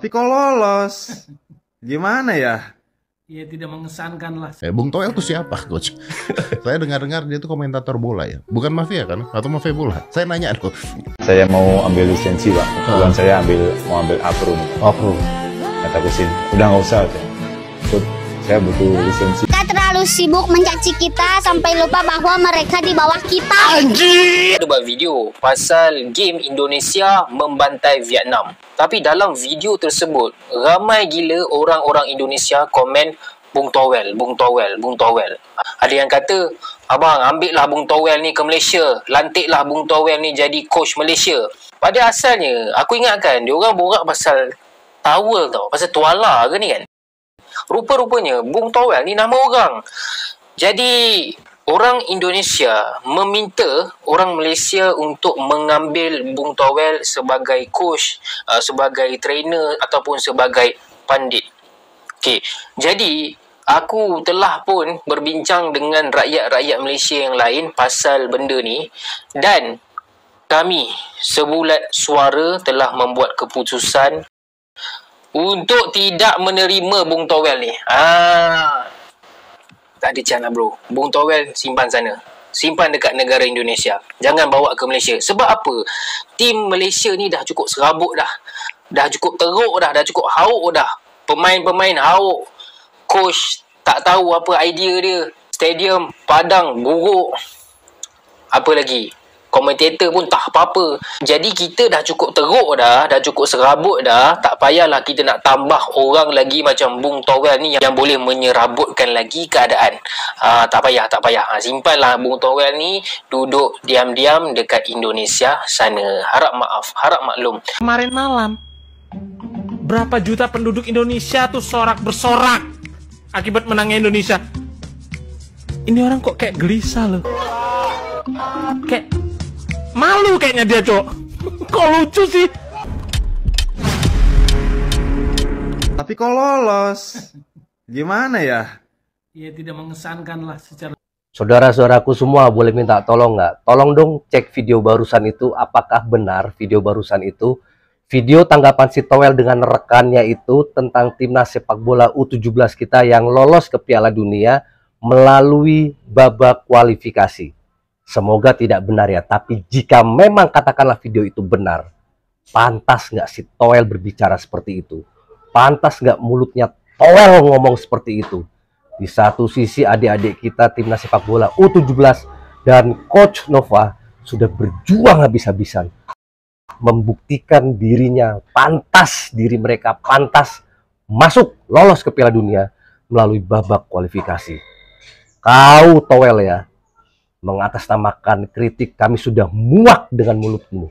Tapi kok lolos? Gimana ya? Ya tidak mengesankan lah. Bung Toel tuh siapa, Coach? Saya dengar-dengar dia tuh komentator bola ya. Bukan mafia kan? Atau mafia bola? Saya nanya loh. Saya mau ambil lisensi, Pak. Bukan saya mau ambil apro nih. Apro. Kata Kusin, udah nggak usah. Ikut, saya butuh lisensi. Kita terlalu sibuk mencaci kita sampai lupa bahwa mereka di bawah kita. Ada buat video pasal game Indonesia membantai Vietnam. Tapi dalam video tersebut, ramai gila orang-orang Indonesia komen Bung Towel, Bung Towel, Bung Towel. Ada yang kata, abang ambillah Bung Towel ni ke Malaysia. Lantiklah Bung Towel ni jadi coach Malaysia. Pada asalnya, aku ingatkan, dia orang borak pasal towel tau. Pasal tuala ke ni kan. Rupa-rupanya, Bung Towel ni nama orang. Jadi, orang Indonesia meminta orang Malaysia untuk mengambil Bung Towel sebagai coach, sebagai trainer ataupun sebagai pandit. Okey, jadi aku telah pun berbincang dengan rakyat-rakyat Malaysia yang lain pasal benda ni dan kami sebulat suara telah membuat keputusan untuk tidak menerima Bung Towel ni. Tak ada can lah bro. Bung Towel simpan sana. Simpan dekat negara Indonesia. Jangan bawa ke Malaysia. Sebab apa? Tim Malaysia ni dah cukup serabut dah. Dah cukup teruk dah. Dah cukup hauk dah. Pemain-pemain hauk. Coach tak tahu apa idea dia. Stadium, padang, buruk. Apa lagi? Komentator pun tak apa-apa. Jadi kita dah cukup teruk dah. Dah cukup serabut dah. Tak payahlah kita nak tambah orang lagi macam Bung Towel ni yang boleh menyerabutkan lagi keadaan. Tak payah. Simpanlah Bung Towel ni duduk diam-diam dekat Indonesia sana. Harap maaf, harap maklum. Kemarin malam, berapa juta penduduk Indonesia tuh sorak bersorak akibat menangnya Indonesia. Ini orang kok kayak gelisah loh. Kayak malu kayaknya dia, Cok. Kok lucu sih? Tapi kok lolos? Gimana ya? Ya tidak mengesankan lah secara. Saudara-saudaraku semua boleh minta tolong nggak? Tolong dong cek video barusan itu. Apakah benar video barusan itu? Video tanggapan si Towel dengan rekannya itu tentang timnas sepak bola U17 kita yang lolos ke Piala Dunia melalui babak kualifikasi. Semoga tidak benar ya, tapi jika memang katakanlah video itu benar, pantas nggak si Towel berbicara seperti itu? Pantas nggak mulutnya Towel ngomong seperti itu? Di satu sisi adik-adik kita timnas sepak bola U17 dan Coach Nova sudah berjuang habis-habisan membuktikan dirinya, pantas diri mereka pantas masuk lolos ke Piala Dunia melalui babak kualifikasi. Kau Towel ya, mengatasnamakan kritik, kami sudah muak dengan mulutmu.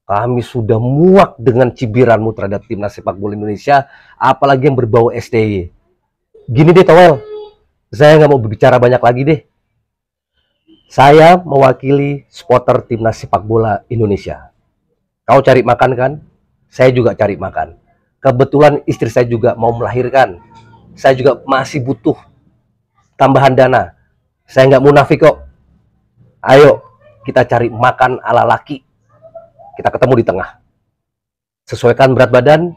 Kami sudah muak dengan cibiranmu terhadap timnas sepak bola Indonesia, apalagi yang berbau STY. Gini deh Towel, saya nggak mau berbicara banyak lagi deh. Saya mewakili supporter timnas sepak bola Indonesia. Kau cari makan kan? Saya juga cari makan. Kebetulan istri saya juga mau melahirkan. Saya juga masih butuh tambahan dana. Saya nggak munafik kok. Ayo kita cari makan ala laki. Kita ketemu di tengah. Sesuaikan berat badan,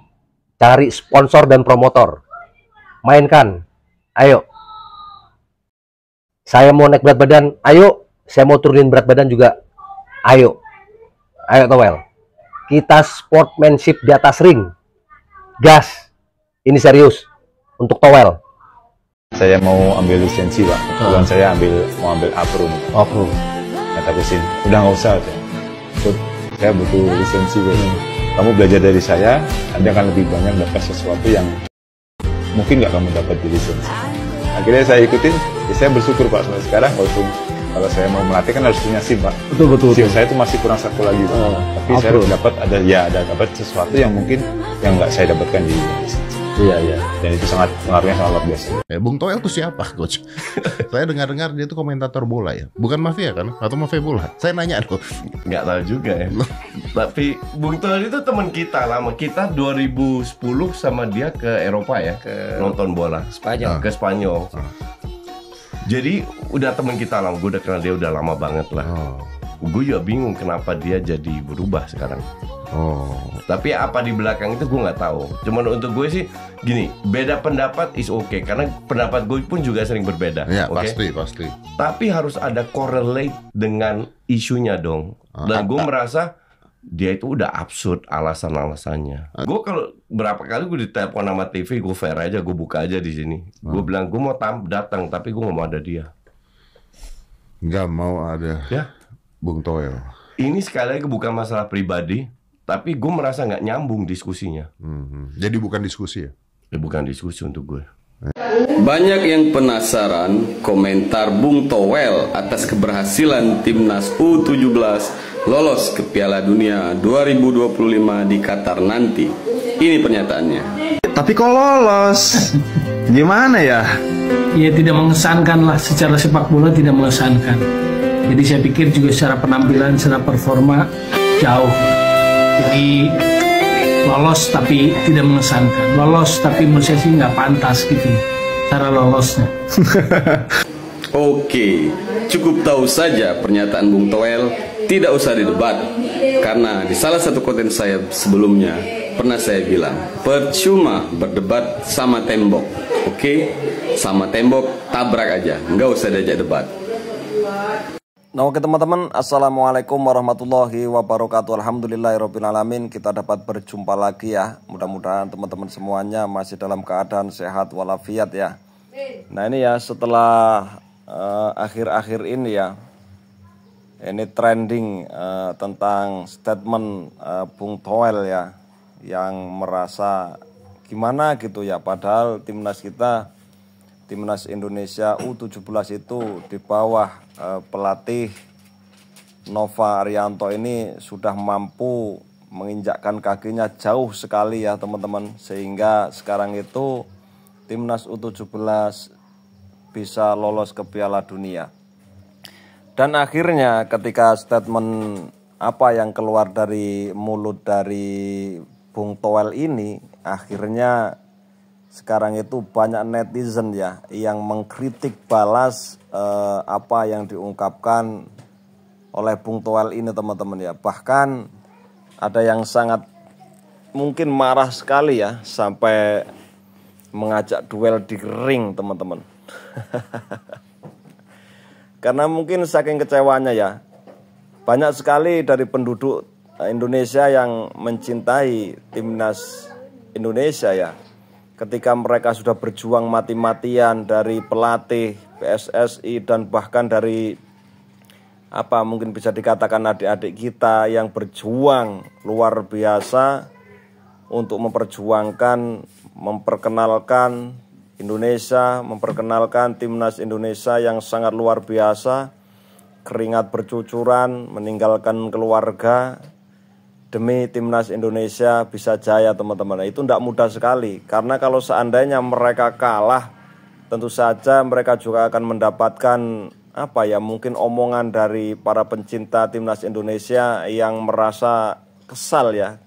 cari sponsor dan promotor. Mainkan. Ayo. Saya mau naik berat badan, ayo. Saya mau turunin berat badan juga. Ayo. Ayo Towel. Kita sportsmanship di atas ring. Gas. Ini serius. Untuk Towel. Saya mau ambil lisensi, Pak. Bukan saya mau ambil apro nih. Apro. Kata Kusin, udah nggak usah. Ikut, saya butuh lisensi. Kamu belajar dari saya, Anda akan lebih banyak dapat sesuatu yang mungkin nggak kamu dapat di lisensi. Akhirnya saya ikutin, ya saya bersyukur Pak sampai sekarang, walaupun kalau saya mau melatih kan harus punya SIM Pak. Betul. SIM saya itu masih kurang satu lagi Pak. Tapi saya harus dapat dapat sesuatu yang mungkin yang nggak saya dapatkan di lisensi. Iya. Dan itu pengaruhnya sangat luar biasa. Bung Toel tuh siapa, Coach? Saya dengar-dengar dia tuh komentator bola ya. Bukan mafia kan? Atau mafia bola? Saya nanya loh. Nggak tahu juga ya. Tapi Bung Toel itu teman kita lama. Kita 2010 sama dia ke Eropa ya, nonton bola. Spanyol. Ke Spanyol. Jadi udah teman kita lama. Gue udah kenal dia udah lama banget lah. Gue juga bingung kenapa dia jadi berubah sekarang. Oh. Tapi apa di belakang itu gue nggak tahu. Cuman untuk gue sih gini, beda pendapat is okay, karena pendapat gue pun juga sering berbeda. Ya, okay? pasti. Tapi harus ada correlate dengan isunya dong. Dan gue merasa dia itu udah absurd alasan-alasannya. Gue kalau berapa kali gue ditelepon sama TV, gue fair aja, gue buka aja di sini. Gue bilang gue mau datang, tapi gue nggak mau ada dia. Nggak mau ada Ya, Bung Toel. ini sekali lagi bukan masalah pribadi, tapi gue merasa nggak nyambung diskusinya. Jadi bukan diskusi ya? Bukan diskusi untuk gue. Banyak yang penasaran komentar Bung Toel atas keberhasilan timnas U17 lolos ke Piala Dunia 2025 di Qatar nanti. Ini pernyataannya. Tapi kok lolos? Gimana ya? Ya tidak mengesankan lah, secara sepak bola tidak mengesankan. Jadi saya pikir juga secara penampilan, secara performa jauh. Jadi lolos tapi tidak mengesankan. Lolos tapi menurut saya sih nggak pantas gitu cara lolosnya. Oke, cukup tahu saja pernyataan Bung Toel, tidak usah didebat. Karena di salah satu konten saya sebelumnya pernah saya bilang, percuma berdebat sama tembok. Oke, sama tembok tabrak aja, nggak usah diajak debat. Nah, oke teman-teman, assalamualaikum warahmatullahi wabarakatuh. Alhamdulillahirrahmanirrahim. Kita dapat berjumpa lagi ya. Mudah-mudahan teman-teman semuanya masih dalam keadaan sehat walafiat ya. Nah ini ya, setelah akhir-akhir ini ya, ini trending tentang statement Bung Toel ya, yang merasa gimana gitu ya, padahal timnas kita, timnas Indonesia U17 itu di bawah pelatih Nova Arianto ini sudah mampu menginjakkan kakinya jauh sekali ya teman-teman, sehingga sekarang itu timnas U17 bisa lolos ke Piala Dunia. Dan akhirnya ketika statement apa yang keluar dari mulut dari Bung Toel ini, akhirnya sekarang itu banyak netizen ya yang mengkritik balas apa yang diungkapkan oleh Bung Toel ini teman-teman ya. Bahkan ada yang sangat mungkin marah sekali ya, sampai mengajak duel di ring teman-teman. Karena mungkin saking kecewanya ya, banyak sekali dari penduduk Indonesia yang mencintai timnas Indonesia ya. Ketika mereka sudah berjuang mati-matian dari pelatih, PSSI, dan bahkan dari apa mungkin bisa dikatakan adik-adik kita yang berjuang luar biasa untuk memperjuangkan, memperkenalkan Indonesia, memperkenalkan timnas Indonesia yang sangat luar biasa, keringat bercucuran, meninggalkan keluarga demi timnas Indonesia bisa jaya teman-teman. Itu tidak mudah sekali, karena kalau seandainya mereka kalah, tentu saja mereka juga akan mendapatkan apa ya, mungkin omongan dari para pencinta timnas Indonesia yang merasa kesal ya,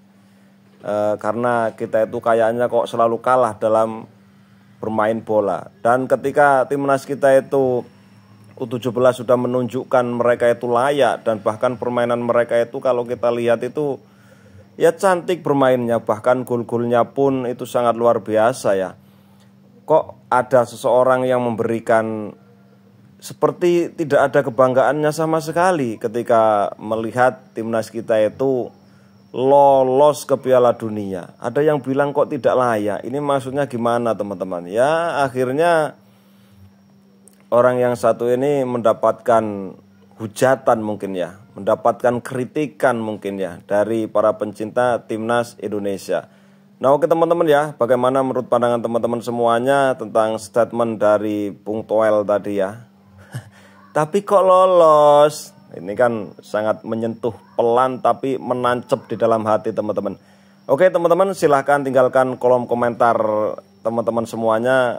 karena kita itu kayaknya kok selalu kalah dalam bermain bola. Dan ketika timnas kita itu U17 sudah menunjukkan mereka itu layak, dan bahkan permainan mereka itu kalau kita lihat itu ya cantik bermainnya, bahkan gol-golnya pun itu sangat luar biasa ya. Kok ada seseorang yang memberikan seperti tidak ada kebanggaannya sama sekali ketika melihat timnas kita itu lolos ke Piala Dunia. Ada yang bilang kok tidak layak. Ini maksudnya gimana teman-teman? Ya akhirnya orang yang satu ini mendapatkan hujatan mungkin ya, mendapatkan kritikan mungkin ya dari para pencinta timnas Indonesia. Nah oke teman-teman ya, bagaimana menurut pandangan teman-teman semuanya tentang statement dari Bung Toel tadi ya? Tapi kok lolos? Ini kan sangat menyentuh pelan tapi menancap di dalam hati teman-teman. Oke teman-teman, silahkan tinggalkan kolom komentar teman-teman semuanya,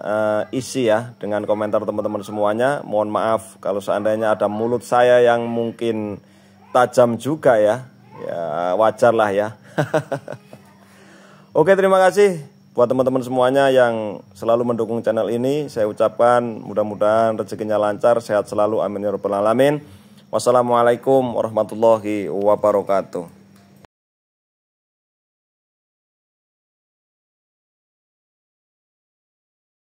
isi ya dengan komentar teman-teman semuanya. Mohon maaf kalau seandainya ada mulut saya yang mungkin tajam juga ya, ya wajar lah ya. Oke, terima kasih buat teman-teman semuanya yang selalu mendukung channel ini. Saya ucapkan mudah-mudahan rezekinya lancar, sehat selalu, amin ya rabbal alamin. Wassalamualaikum warahmatullahi wabarakatuh.